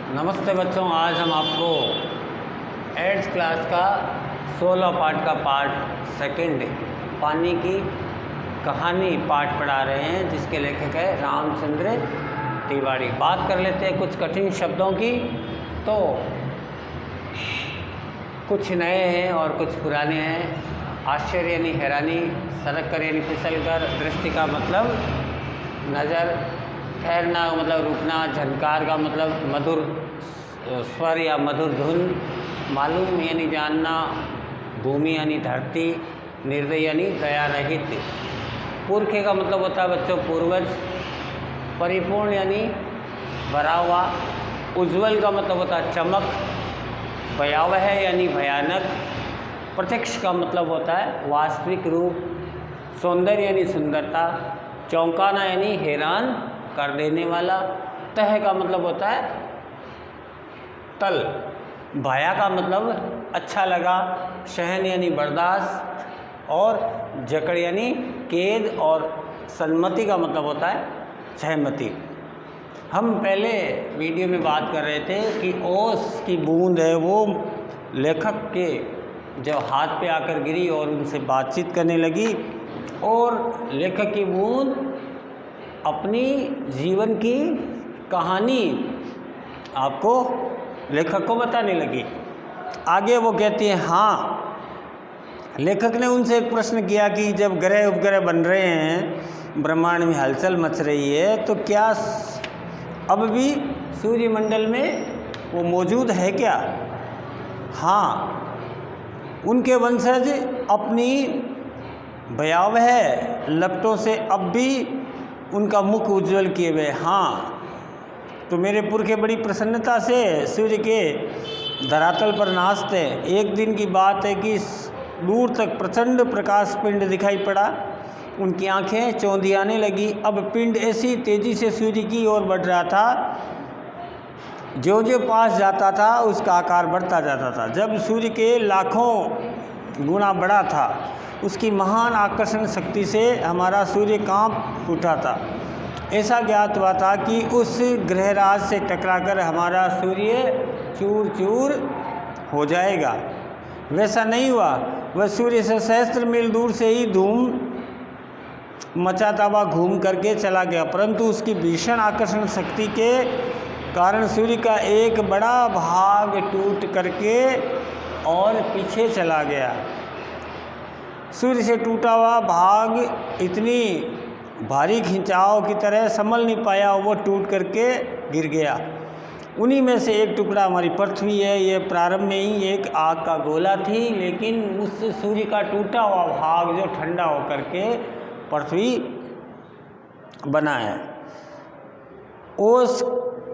नमस्ते बच्चों, आज हम आपको 8th क्लास का 16 पार्ट का पार्ट सेकंड पानी की कहानी पाठ पढ़ा रहे हैं, जिसके लेखक है रामचंद्र तिवारी। बात कर लेते हैं कुछ कठिन शब्दों की। तो कुछ नए हैं और कुछ पुराने हैं। आश्चर्य यानी हैरानी, सरक कर यानी फिसल कर, दृष्टि का मतलब नज़र, ठहरना का मतलब रुकना, झनकार का मतलब मधुर स्वर या मधुर धुन, मालूम यानी जानना, भूमि यानी धरती, निर्दय यानी दया रहित, पुरखे का मतलब होता है बच्चों पूर्वज, परिपूर्ण यानी भरा हुआ, उज्ज्वल का मतलब होता है चमक, भयावह यानी भयानक, प्रत्यक्ष का मतलब होता है वास्तविक रूप, सौंदर्य यानी सुंदरता, चौंकाना यानी हैरान कर देने वाला, तह का मतलब होता है तल, भाया का मतलब अच्छा लगा, सहन यानी बर्दाश्त, और जकड़ यानी कैद, और सन्मति का मतलब होता है सहमति। हम पहले वीडियो में बात कर रहे थे कि ओस की बूंद है वो लेखक के जब हाथ पे आकर गिरी और उनसे बातचीत करने लगी, और लेखक की बूंद अपनी जीवन की कहानी आपको लेखक को बताने लगी। आगे वो कहती है, हाँ, लेखक ने उनसे एक प्रश्न किया कि जब ग्रह उपग्रह बन रहे हैं, ब्रह्मांड में हलचल मच रही है, तो क्या अब भी सूर्यमंडल में वो मौजूद है क्या? हाँ, उनके वंशज अपनी भयावह लपटों से अब भी उनका मुख उज्जवल किए हुए। हाँ, तो मेरे पुरखे बड़ी प्रसन्नता से सूर्य के धरातल पर नाचते। एक दिन की बात है कि दूर तक प्रचंड प्रकाश पिंड दिखाई पड़ा। उनकी आंखें चौंधियाने लगी। अब पिंड ऐसी तेज़ी से सूर्य की ओर बढ़ रहा था, जो जो पास जाता था उसका आकार बढ़ता जाता था। जब सूर्य के लाखों गुना बड़ा था, उसकी महान आकर्षण शक्ति से हमारा सूर्य कांप उठा था। ऐसा ज्ञात हुआ था कि उस ग्रहराज से टकराकर हमारा सूर्य चूर चूर हो जाएगा। वैसा नहीं हुआ। वह सूर्य से सहस्त्र मील दूर से ही धूम मचाता हुआ घूम करके चला गया, परंतु उसकी भीषण आकर्षण शक्ति के कारण सूर्य का एक बड़ा भाग टूट करके और पीछे चला गया। सूर्य से टूटा हुआ भाग इतनी भारी खिंचाव की तरह संभल नहीं पाया, वो टूट करके गिर गया। उन्हीं में से एक टुकड़ा हमारी पृथ्वी है। ये प्रारंभ में ही एक आग का गोला थी, लेकिन उस सूर्य का टूटा हुआ भाग जो ठंडा होकर के पृथ्वी बना है। ओस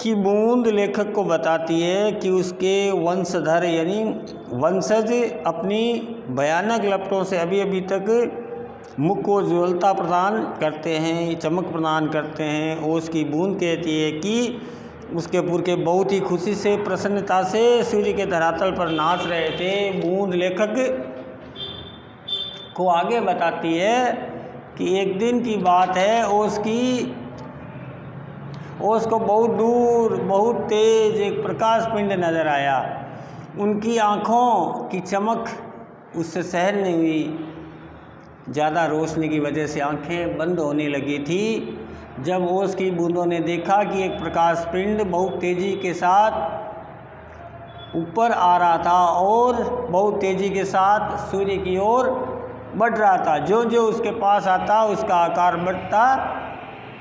की बूंद लेखक को बताती है कि उसके वंशधर यानी वंशज अपनी भयानक लपटों से अभी अभी तक मुख को ज्वलता प्रदान करते हैं, चमक प्रदान करते हैं। ओस की बूंद कहती है कि उसके पुरखे बहुत ही खुशी से, प्रसन्नता से सूर्य के धरातल पर नाच रहे थे। बूंद लेखक को आगे बताती है कि एक दिन की बात है, ओस को बहुत दूर बहुत तेज एक प्रकाश पिंड नजर आया। उनकी आँखों की चमक उससे सहन नहीं हुई। ज़्यादा रोशनी की वजह से आंखें बंद होने लगी थी। जब ओस की बूंदों ने देखा कि एक प्रकाश पिंड बहुत तेज़ी के साथ ऊपर आ रहा था और बहुत तेज़ी के साथ सूर्य की ओर बढ़ रहा था, जो जो उसके पास आता उसका आकार बढ़ता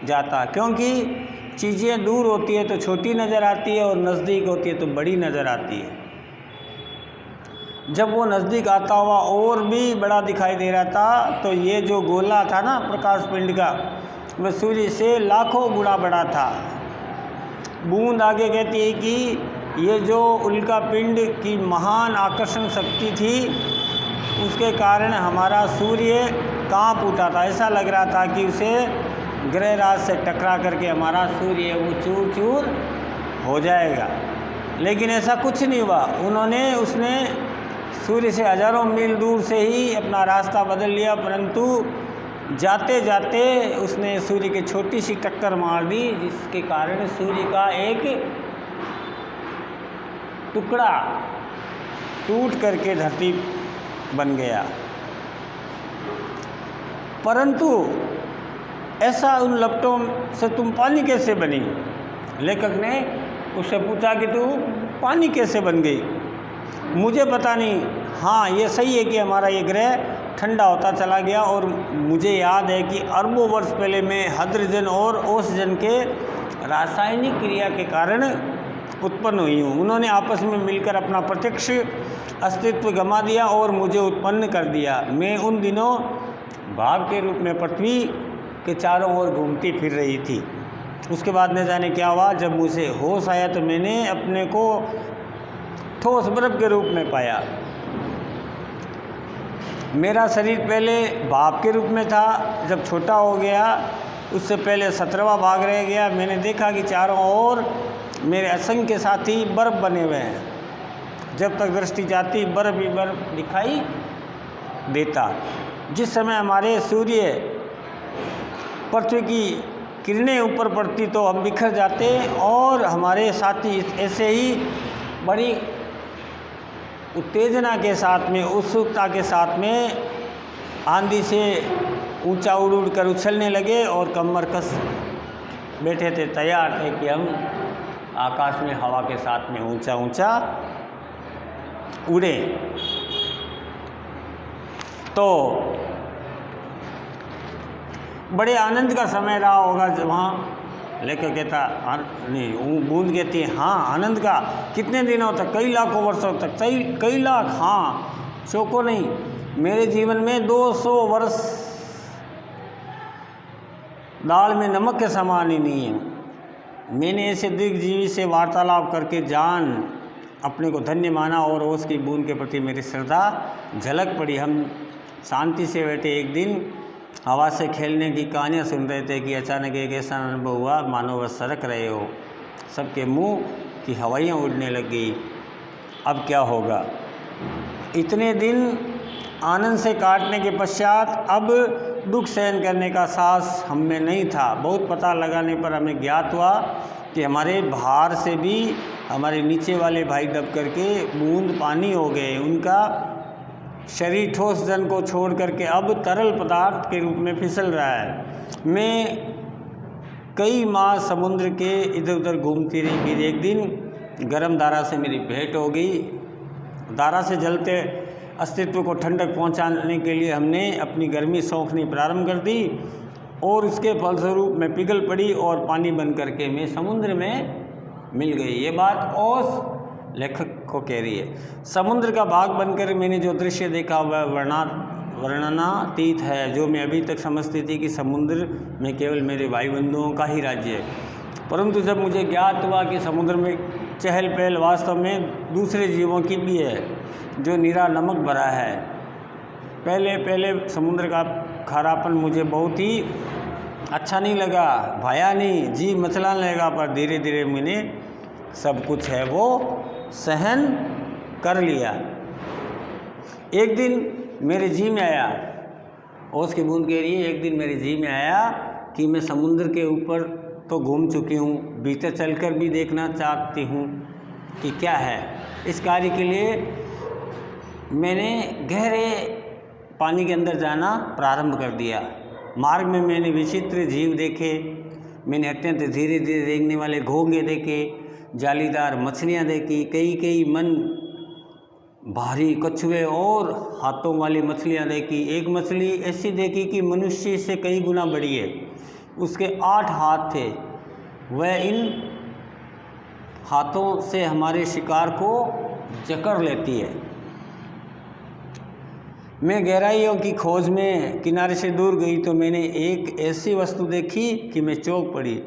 जाता, क्योंकि चीज़ें दूर होती है तो छोटी नज़र आती है और नज़दीक होती है तो बड़ी नज़र आती है। जब वो नज़दीक आता हुआ और भी बड़ा दिखाई दे रहा था, तो ये जो गोला था ना प्रकाश पिंड का, वह सूर्य से लाखों गुना बड़ा था। बूंद आगे कहती है कि ये जो उल्का पिंड की महान आकर्षण शक्ति थी, उसके कारण हमारा सूर्य कांप उठा था। ऐसा लग रहा था कि उसे ग्रहराज से टकरा करके हमारा सूर्य वो चूर चूर हो जाएगा, लेकिन ऐसा कुछ नहीं हुआ। उसने सूर्य से हजारों मील दूर से ही अपना रास्ता बदल लिया, परंतु जाते जाते उसने सूर्य की छोटी सी टक्कर मार दी, जिसके कारण सूर्य का एक टुकड़ा टूट करके धरती बन गया। परंतु ऐसा उन लपटों से तुम पानी कैसे बनी? लेखक ने उससे पूछा कि तू पानी कैसे बन गई? मुझे पता नहीं। हाँ, ये सही है कि हमारा ये ग्रह ठंडा होता चला गया और मुझे याद है कि अरबों वर्ष पहले मैं हाइड्रोजन और ऑक्सीजन के रासायनिक क्रिया के कारण उत्पन्न हुई हूँ। उन्होंने आपस में मिलकर अपना प्रत्यक्ष अस्तित्व गंवा दिया और मुझे उत्पन्न कर दिया। मैं उन दिनों भाव के रूप में पृथ्वी के चारों ओर घूमती फिर रही थी। उसके बाद न जाने क्या हुआ, जब मुझे होश आया तो मैंने अपने को ठोस बर्फ के रूप में पाया। मेरा शरीर पहले भाप के रूप में था, जब छोटा हो गया उससे पहले 17वां भाग रह गया। मैंने देखा कि चारों ओर मेरे असंख्य साथी बर्फ बने हुए हैं। जब तक दृष्टि जाती बर्फ ही बर्फ दिखाई देता। जिस समय हमारे सूर्य पृथ्वी की किरणें ऊपर पड़ती तो हम बिखर जाते और हमारे साथी ऐसे ही बड़ी उत्तेजना के साथ में, उत्सुकता के साथ में आंधी से ऊंचा उड़ उड़ कर उछलने लगे और कमर कस बैठे थे, तैयार थे कि हम आकाश में हवा के साथ में ऊंचा ऊंचा उड़े। तो बड़े आनंद का समय रहा होगा वहाँ। लेकर कहता नहीं, बूंद कहती है हाँ आनंद का। कितने दिनों तक? कई लाखों वर्षों तक। कई लाख? हाँ, सौ को नहीं। मेरे जीवन में 200 वर्ष दाल में नमक के समान ही नहीं है। मैंने ऐसे दिग्जीवी से वार्तालाप करके जान अपने को धन्य माना और ओस की बूंद के प्रति मेरी श्रद्धा झलक पड़ी। हम शांति से बैठे एक दिन हवा से खेलने की कहानियाँ सुन रहे थे कि अचानक एक ऐसा अनुभव हुआ मानो वह सरक रहे हो। सबके मुंह की हवाइयाँ उड़ने लग गई। अब क्या होगा? इतने दिन आनंद से काटने के पश्चात अब दुख सहन करने का साहस हम में नहीं था। बहुत पता लगाने पर हमें ज्ञात हुआ कि हमारे बाहर से भी हमारे नीचे वाले भाई दब करके बूंद पानी हो गए। उनका शरीर ठोस जन को छोड़ करके अब तरल पदार्थ के रूप में फिसल रहा है। मैं कई माह समुद्र के इधर उधर घूमती रही। फिर एक दिन गर्म धारा से मेरी भेंट हो गई। धारा से जलते अस्तित्व को ठंडक पहुंचाने के लिए हमने अपनी गर्मी सोखनी प्रारंभ कर दी और उसके फलस्वरूप मैं पिघल पड़ी और पानी बन करके मैं समुद्र में मिल गई। ये बात ओस लेखक को कह रही है। समुद्र का भाग बनकर मैंने जो दृश्य देखा वह वर्णनातीत है। जो मैं अभी तक समझती थी कि समुद्र में केवल मेरे भाई बंधुओं का ही राज्य है, परंतु जब मुझे ज्ञात हुआ कि समुद्र में चहल पहल वास्तव में दूसरे जीवों की भी है जो निरा नमक भरा है। पहले समुद्र का खारापन मुझे बहुत ही अच्छा नहीं लगा, भाया नहीं, जी मचलाने लगा। पर धीरे धीरे मैंने सब कुछ है वो सहन कर लिया। एक दिन मेरे जी में आया, ओस की बूंद कह रही है, एक दिन मेरे जी में आया कि मैं समुद्र के ऊपर तो घूम चुकी हूँ, भीतर चलकर भी देखना चाहती हूँ कि क्या है। इस कार्य के लिए मैंने गहरे पानी के अंदर जाना प्रारंभ कर दिया। मार्ग में मैंने विचित्र जीव देखे। मैंने अत्यंत धीरे धीरे रेंगने वाले घोंगे देखे, जालीदार मछलियाँ देखी, कई मन भारी कछुए और हाथों वाली मछलियाँ देखी। एक मछली ऐसी देखी कि मनुष्य से कई गुना बड़ी है। उसके 8 हाथ थे। वह इन हाथों से हमारे शिकार को जकड़ लेती है। मैं गहराइयों की खोज में किनारे से दूर गई तो मैंने एक ऐसी वस्तु देखी कि मैं चौंक पड़ी।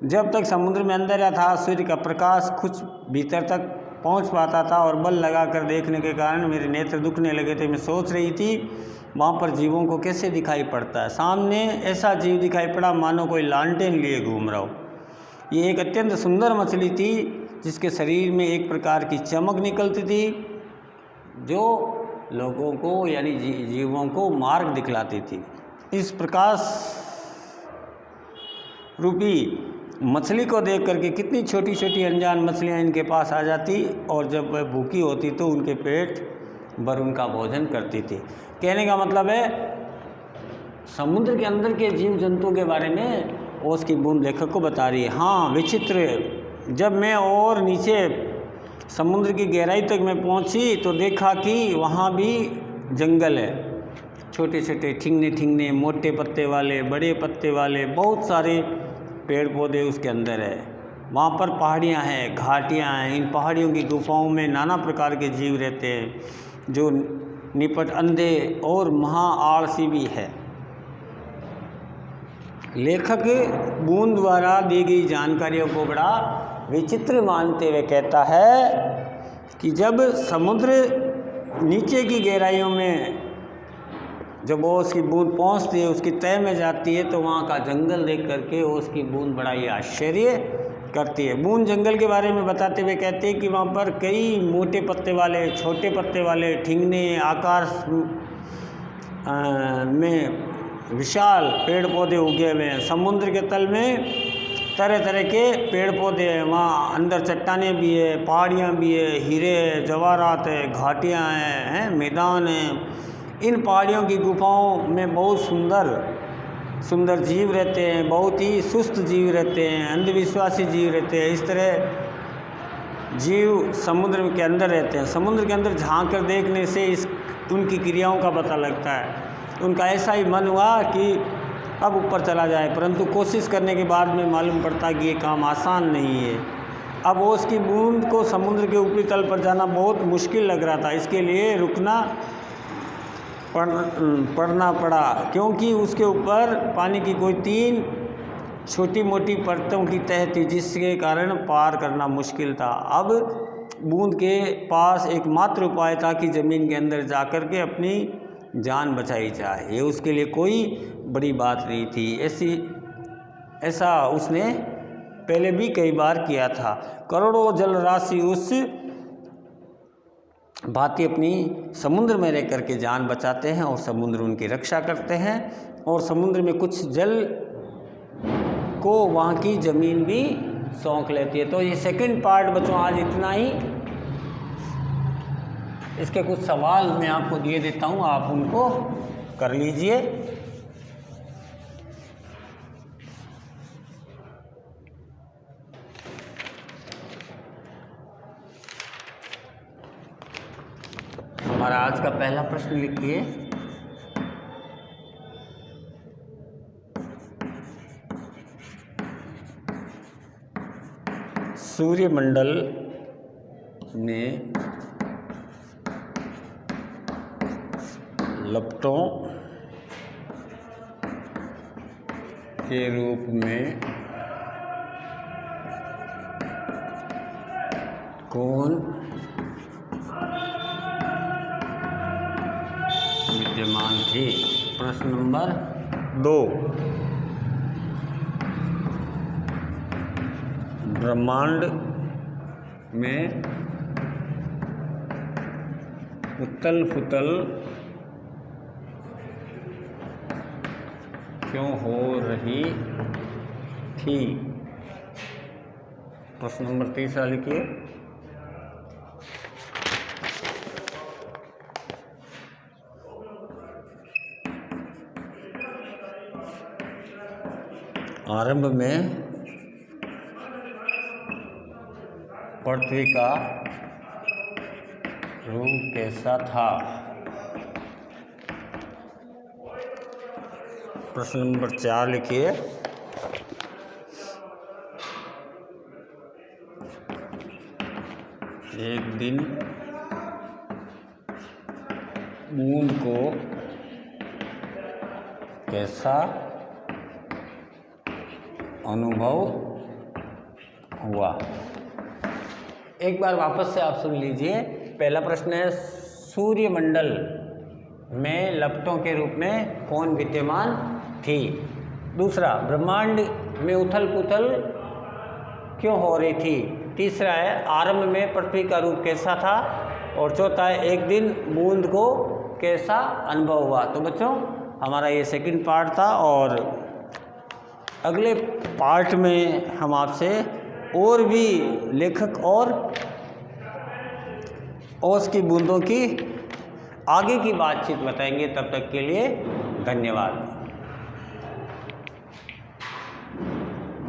जब तक समुद्र में अंधेरा था, सूर्य का प्रकाश कुछ भीतर तक पहुंच पाता था और बल लगाकर देखने के कारण मेरे नेत्र दुखने लगे थे। मैं सोच रही थी वहाँ पर जीवों को कैसे दिखाई पड़ता है। सामने ऐसा जीव दिखाई पड़ा मानो कोई लालटेन लिए घूम रहा हो। ये एक अत्यंत सुंदर मछली थी जिसके शरीर में एक प्रकार की चमक निकलती थी जो लोगों को यानी जीवों को मार्ग दिखलाती थी। इस प्रकाश रूपी मछली को देख करके कितनी छोटी छोटी अनजान मछलियाँ इनके पास आ जाती और जब वह भूखी होती तो उनके पेट भर उनका भोजन करती थी। कहने का मतलब है समुद्र के अंदर के जीव जंतुओं के बारे में ओस की बूंद लेखक को बता रही है। हाँ, विचित्र, जब मैं और नीचे समुद्र की गहराई तक मैं पहुंची तो देखा कि वहाँ भी जंगल है, छोटे छोटे ठिंगने ठिंगने, मोटे पत्ते वाले, बड़े पत्ते वाले, बहुत सारे पेड़ पौधे उसके अंदर है। वहाँ पर पहाड़ियाँ हैं, घाटियाँ हैं, इन पहाड़ियों की गुफाओं में नाना प्रकार के जीव रहते हैं जो निपट अंधे और महा आलसी भी है। लेखक बूंद द्वारा दी गई जानकारियों को बड़ा विचित्र मानते हुए कहता है कि जब समुद्र नीचे की गहराइयों में जब ओस की बूंद पहुंचती है, उसकी तह में जाती है, तो वहाँ का जंगल देख करके ओस की बूंद बड़ा ही आश्चर्य करती है। बूंद जंगल के बारे में बताते हुए कहते हैं कि वहाँ पर कई मोटे पत्ते वाले, छोटे पत्ते वाले, ठिंगने, आकाश में विशाल पेड़ पौधे उगे हुए हैं। समुद्र के तल में तरह तरह के पेड़ पौधे हैं, वहाँ अंदर चट्टानें भी है, पहाड़ियाँ भी है, हीरे है, जवाहरात है, घाटियाँ हैं, मैदान हैं। इन पहाड़ियों की गुफाओं में बहुत सुंदर सुंदर जीव रहते हैं, बहुत ही सुस्त जीव रहते हैं, अंधविश्वासी जीव रहते हैं। इस तरह जीव समुद्र के अंदर रहते हैं। समुद्र के अंदर झांक कर देखने से उनकी क्रियाओं का पता लगता है। उनका ऐसा ही मन हुआ कि अब ऊपर चला जाए, परंतु कोशिश करने के बाद में मालूम पड़ता कि ये काम आसान नहीं है। अब ओस की बूंद को समुद्र के ऊपरी तल पर जाना बहुत मुश्किल लग रहा था। इसके लिए रुकना पड़ना पड़ा, क्योंकि उसके ऊपर पानी की कोई 3 छोटी मोटी परतों की तह थी, जिसके कारण पार करना मुश्किल था। अब बूंद के पास एकमात्र उपाय था कि ज़मीन के अंदर जाकर के अपनी जान बचाई जाए। ये उसके लिए कोई बड़ी बात नहीं थी। ऐसा उसने पहले भी कई बार किया था। करोड़ों जलराशि उस भांति अपनी समुद्र में रह करके जान बचाते हैं और समुद्र उनकी रक्षा करते हैं, और समुद्र में कुछ जल को वहाँ की ज़मीन भी सौंक लेती है। तो ये सेकंड पार्ट बच्चों आज इतना ही। इसके कुछ सवाल मैं आपको दिए देता हूँ, आप उनको कर लीजिए। हमारा आज का पहला प्रश्न लिखिए। सूर्यमंडल में लपटों के रूप में कौन विद्यमान थी? प्रश्न नंबर 2, ब्रह्मांड में उथल पुथल क्यों हो रही थी? प्रश्न नंबर 3 लिखिए। आरंभ में पृथ्वी का रूप कैसा था? प्रश्न नंबर 4 लिखिए। एक दिन बूंद को कैसा अनुभव हुआ? एक बार वापस से आप सुन लीजिए। पहला प्रश्न है सूर्यमंडल में लपटों के रूप में कौन विद्यमान थी? दूसरा, ब्रह्मांड में उथल पुथल क्यों हो रही थी? तीसरा है आरंभ में पृथ्वी का रूप कैसा था? और चौथा है एक दिन बूंद को कैसा अनुभव हुआ? तो बच्चों हमारा ये सेकंड पार्ट था और अगले पार्ट में हम आपसे और भी लेखक और ओस की बूंदों की आगे की बातचीत बताएंगे। तब तक के लिए धन्यवाद।